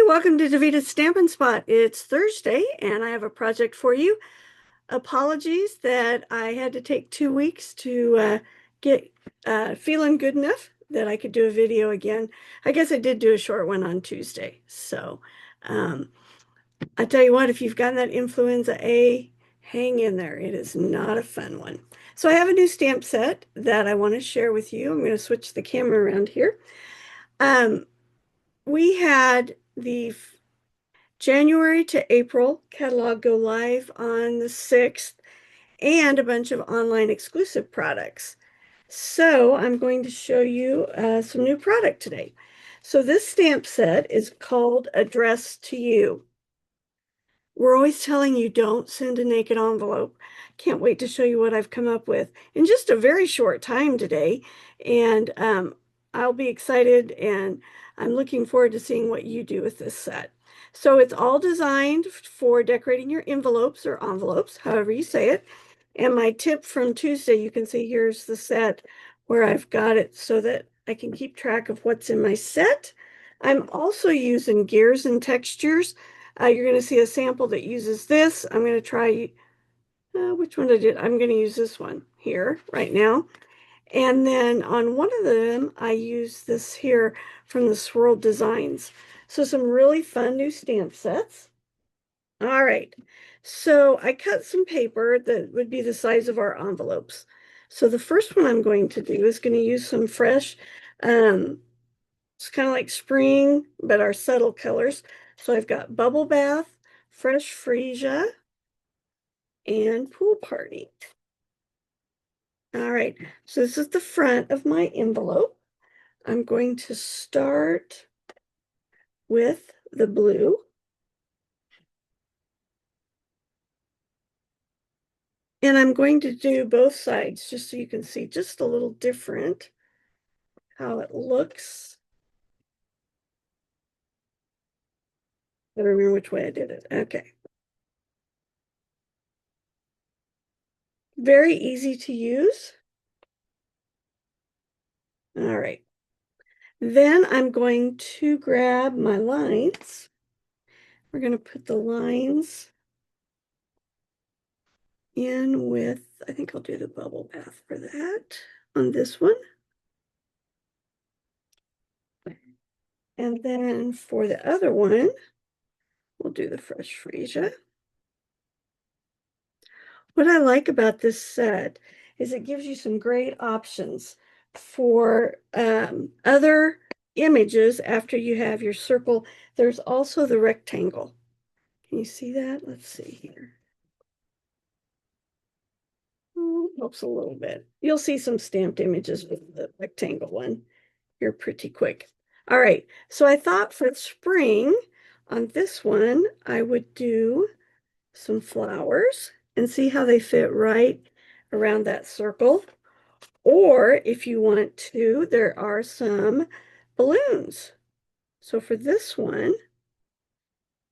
Welcome to Davita's Stampin' Spot. It's Thursday and I have a project for you. Apologies that I had to take 2 weeks to get feeling good enough that I could do a video again. I guess I did do a short one on Tuesday. So um, I tell you what, if you've gotten that influenza A, hang in there. It is not a fun one. So I have a new stamp set that I want to share with you. I'm going to switch the camera around here. Um, we had the January to April catalog go live on the 6th and a bunch of online exclusive products. So I'm going to show you some new product today. So this stamp set is called Addressed to You. We're always telling you don't send a naked envelope. Can't wait to show you what I've come up with in just a very short time today. And I'll be excited and I'm looking forward to seeing what you do with this set. So it's all designed for decorating your envelopes or envelopes, however you say it. And my tip from Tuesday, you can see here's the set where I've got it so that I can keep track of what's in my set. I'm also using gears and textures. You're going to see a sample that uses this. I'm going to try, which one I did? I'm going to use this one here right now. And then on one of them, I use this here from the Swirl Designs. So some really fun new stamp sets. All right. So I cut some paper that would be the size of our envelopes. So the first one I'm going to do is going to use some fresh, it's kind of like spring, but our subtle colors. So I've got Bubble Bath, Fresh Freesia, and Pool Party. All right, so this is the front of my envelope. I'm going to start with the blue. And I'm going to do both sides just so you can see just a little different how it looks. I don't remember which way I did it. Okay. Very easy to use. All right. Then I'm going to grab my lines. We're going to put the lines in with, I think I'll do the bubble bath for that on this one. And then for the other one, we'll do the Fresh Freesia. What I like about this set is it gives you some great options for other images after you have your circle. There's also the rectangle. Can you see that? Let's see here. Oh, helps a little bit. You'll see some stamped images with the rectangle one here pretty quick. All right, so I thought for spring on this one, I would do some flowers and see how they fit right around that circle. Or if you want to, there are some balloons. So for this one,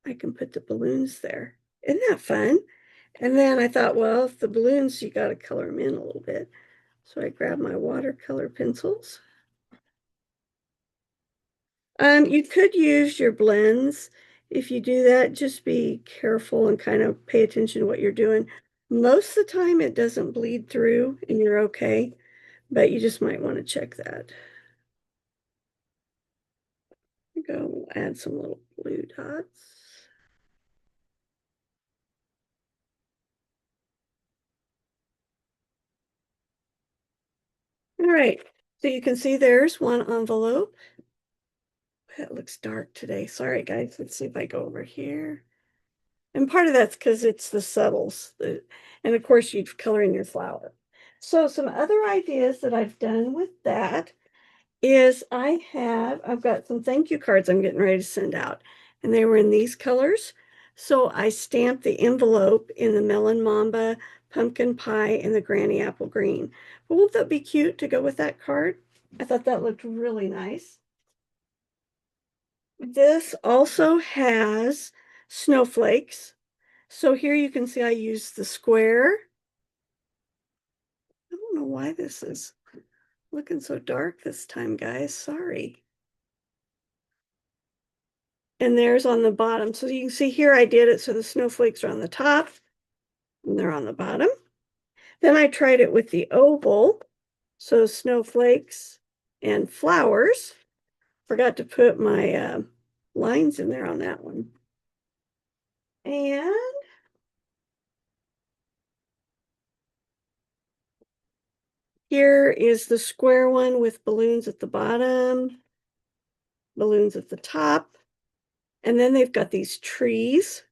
I can put the balloons there. Isn't that fun? And then I thought, well, if the balloons, you got to color them in a little bit. So I grabbed my watercolor pencils. You could use your blends. If you do that, just be careful and kind of pay attention to what you're doing. Most of the time, it doesn't bleed through and you're okay, but you just might want to check that. Go, we'll add some little blue dots. All right, so you can see there's one envelope. It looks dark today. Sorry, guys. Let's see if I go over here. And part of that's because it's the subtles. And of course, you'd color in your flower. So some other ideas that I've done with that is I've got some thank you cards I'm getting ready to send out. And they were in these colors. So I stamped the envelope in the melon mamba, pumpkin pie, and the granny apple green. But won't that be cute to go with that card? I thought that looked really nice. This also has snowflakes. So here you can see I used the square. I don't know why this is looking so dark this time, guys. Sorry. and theirs on the bottom. So you can see here I did it so the snowflakes are on the top and they're on the bottom. Then I tried it with the oval, so snowflakes and flowers. Forgot to put my lines in there on that one. And here is the square one with balloons at the bottom, balloons at the top. And then they've got these trees.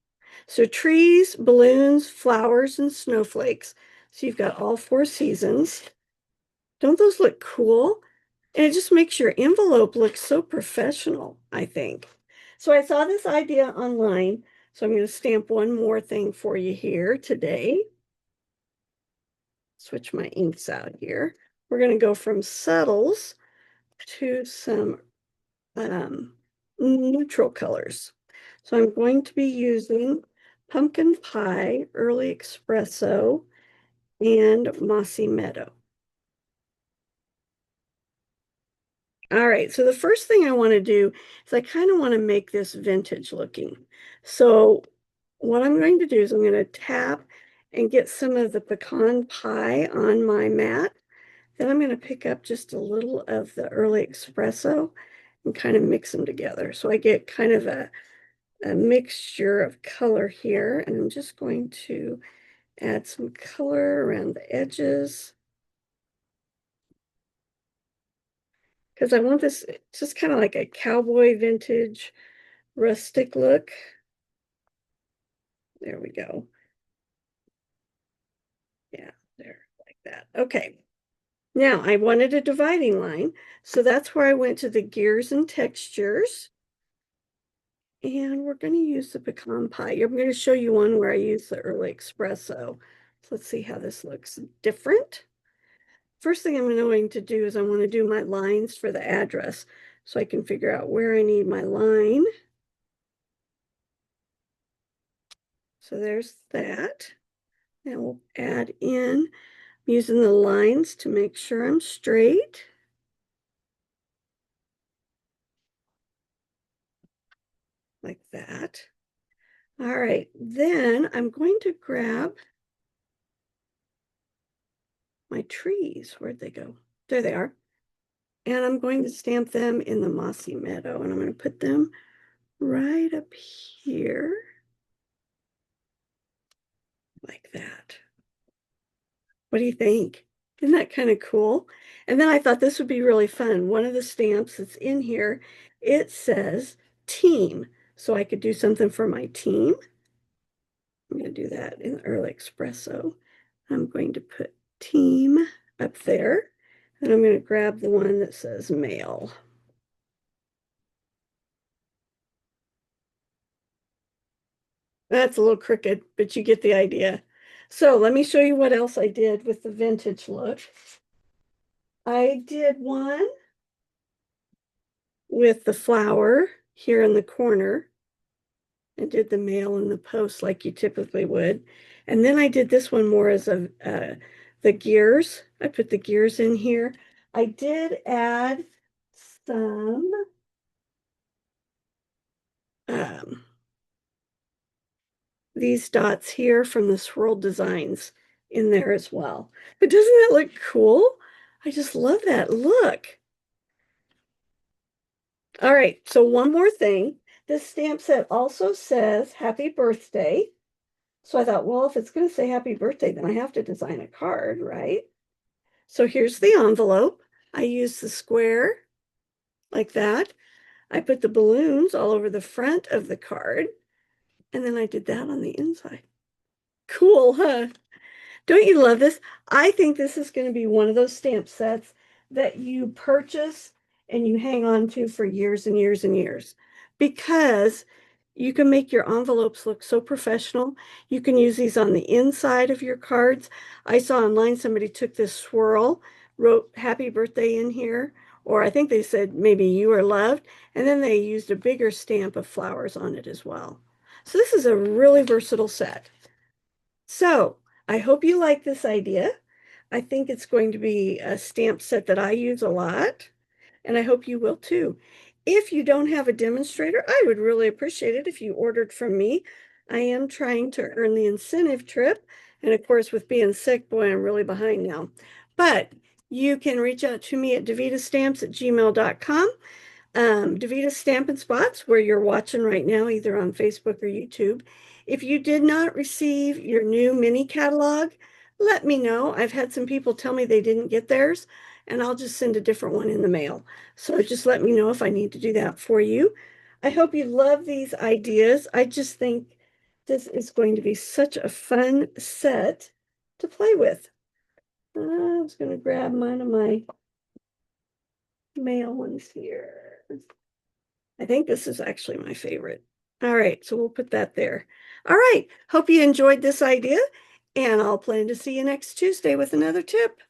So trees, balloons, flowers, and snowflakes. So you've got all four seasons. Don't those look cool? And it just makes your envelope look so professional, I think. So I saw this idea online. So I'm going to stamp one more thing for you here today. Switch my inks out here. We're going to go from subtles to some neutral colors. So I'm going to be using Pumpkin Pie, Early Espresso, and Mossy Meadow. All right, so the first thing I want to do is I kind of want to make this vintage looking. So what I'm going to do is I'm going to tap and get some of the pecan pie on my mat. Then I'm going to pick up just a little of the early espresso and kind of mix them together. So I get kind of a mixture of color here. And I'm just going to add some color around the edges, because I want this just kind of like a cowboy vintage rustic look. There we go. Yeah, there, like that. Okay. Now I wanted a dividing line, so that's where I went to the gears and textures. And we're going to use the pecan pie. I'm going to show you one where I use the early espresso. So let's see how this looks different. First thing I'm going to do is I want to do my lines for the address so I can figure out where I need my line. So there's that. Now we'll add in using the lines to make sure I'm straight. Like that. All right, then I'm going to grab my trees. Where'd they go? There they are. And I'm going to stamp them in the mossy meadow, and I'm going to put them right up here like that. What do you think? Isn't that kind of cool? And then I thought this would be really fun. One of the stamps that's in here, it says team. So I could do something for my team. I'm going to do that in the early espresso. I'm going to put team up there. And I'm going to grab the one that says male. That's a little crooked, but you get the idea. So let me show you what else I did with the vintage look. I did one with the flower here in the corner. I did the male and the post like you typically would. And then I did this one more as a the gears. I put the gears in here. I did add some um, these dots here from the Swirl Designs in there as well. But doesn't that look cool? I just love that look. All right, so one more thing. This stamp set also says happy birthday. So I thought, well, if it's going to say happy birthday, then I have to design a card, right? So here's the envelope. I used the square like that. I put the balloons all over the front of the card, and then I did that on the inside. Cool, huh? Don't you love this? I think this is going to be one of those stamp sets that you purchase and you hang on to for years and years and years, because you can make your envelopes look so professional. You can use these on the inside of your cards. I saw online somebody took this swirl, wrote happy birthday in here, or I think they said maybe you are loved, and then they used a bigger stamp of flowers on it as well. So this is a really versatile set. So I hope you like this idea. I think it's going to be a stamp set that I use a lot, and I hope you will too. If you don't have a demonstrator, I would really appreciate it if you ordered from me. I am trying to earn the incentive trip. And of course, with being sick, boy, I'm really behind now. But you can reach out to me at davitastamps@gmail.com. Davita Stampin' Spots, where you're watching right now, either on Facebook or YouTube. If you did not receive your new mini catalog, let me know. I've had some people tell me they didn't get theirs, and I'll just send a different one in the mail. So just let me know if I need to do that for you. I hope you love these ideas. I just think this is going to be such a fun set to play with. I was going to grab one of my mail ones here. I think this is actually my favorite. All right, so we'll put that there. All right, hope you enjoyed this idea, and I'll plan to see you next Tuesday with another tip.